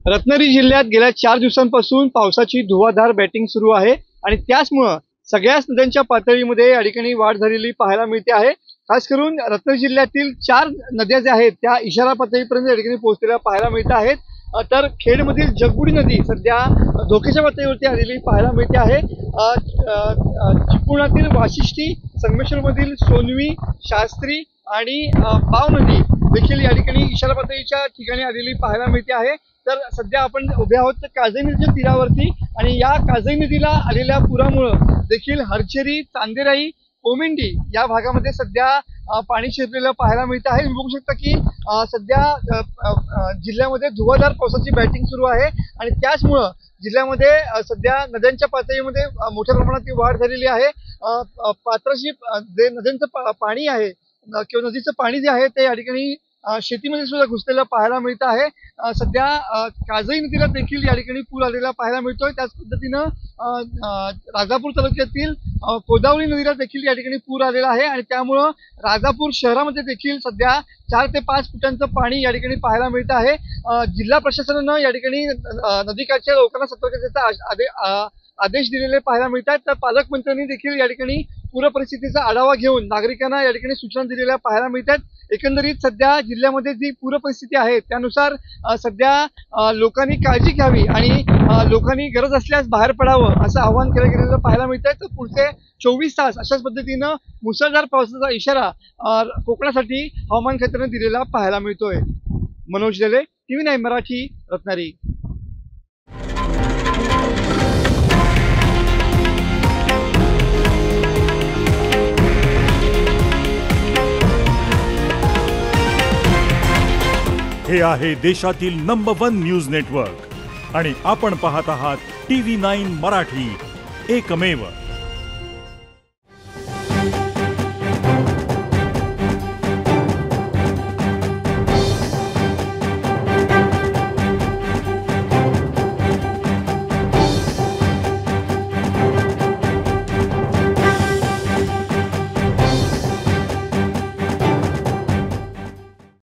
रत्नागिरी जिल्ह्यात गेल्या 4 दिवसांपासून पावसाची धुवाधार बॅटिंग सुरू आहे आणि त्याचमुळे सगळ्याच नद्यांच्या पातळीमध्ये या ठिकाणी वाढ झालेली पाहायला मिळते आहे। खास करून रत्नागिरी जिल्ह्यातील 4 नद्या ज्या आहेत त्या इशारा पातळीपर्यंत या ठिकाणी पोहोचलेल्या पाहायला मिळत आहेत। तर खेडमधील जगबुडी नदी सध्या धोक्याच्या पातळीवरती आलेली पाहायला मिळते आहे। चिपळुणातील वाशिष्ठी, संगमेश्वरमधील सोनवी, शास्त्री आणि पाव नदी देखील या ठिकाणी इशारा पातळीच्या ठिकाणी आलेली पाहायला मिळते आहे। तर सध्या आपण उभे आहोत काजळी नदीच्या तीरावरती आणि या काजळी नदीला आलेल्या पुरामुळे देखील हरचेरी, चांदेराई, कोमिंडी या भागामध्ये सध्या पाणी शिरलेलं पाहायला मिळत आहे। तुम्ही बघू शकता की सध्या जिल्ह्यामध्ये धुवाधार पावसाची बॅटिंग सुरू आहे आणि त्याचमुळे जिल्ह्यामध्ये सध्या नद्यांच्या पातळीमध्ये मोठ्या प्रमाणात वाढ झालेली आहे। पात्राशी जे नद्यांचं पाणी आहे किंवा नदीचं पाणी जे आहे ते या ठिकाणी शेतीमध्ये सुद्धा घुसलेलं पाहायला मिळत आहे। सध्या काजळी नदीला देखील या ठिकाणी पूर आलेला पाहायला मिळतोय। त्याच पद्धतीनं राजापूर तालुक्यातील गोदावरी नदीला देखील या ठिकाणी पूर आलेला आहे आणि त्यामुळं राजापूर शहरामध्ये देखील सध्या 4 ते 5 फुटांचं पाणी या ठिकाणी पाहायला मिळत आहे। जिल्हा प्रशासनानं या ठिकाणी नदीकाठच्या लोकांना सतर्कतेचा आदेश दिलेले पाहायला मिळतात। तर पालकमंत्र्यांनी देखील या ठिकाणी पूर परिस्थितीचा आढावा घेऊन नागरिकांना या ठिकाणी सूचना दिलेल्या पाहायला मिळतात। एकंदरीत सध्या जिल्ह्यामध्ये जी पूर परिस्थिती आहे त्यानुसार सध्या लोकांनी काळजी घ्यावी आणि लोकांनी गरज असल्यास बाहेर पडावं असं आवाहन केलं गेलेलं पाहायला मिळतंय। तर पुढचे 24 तास अशाच पद्धतीनं मुसळधार पावसाचा इशारा कोकणासाठी हवामान खात्याने दिलेला पाहायला मिळतोय। मनोज दले, TV9 मराठी, रत्नागिरी। हे आहे देशातील नंबर 1 न्यूज नेटवर्क आणि आपण पाहत आहात TV9 मराठी, एकमेव।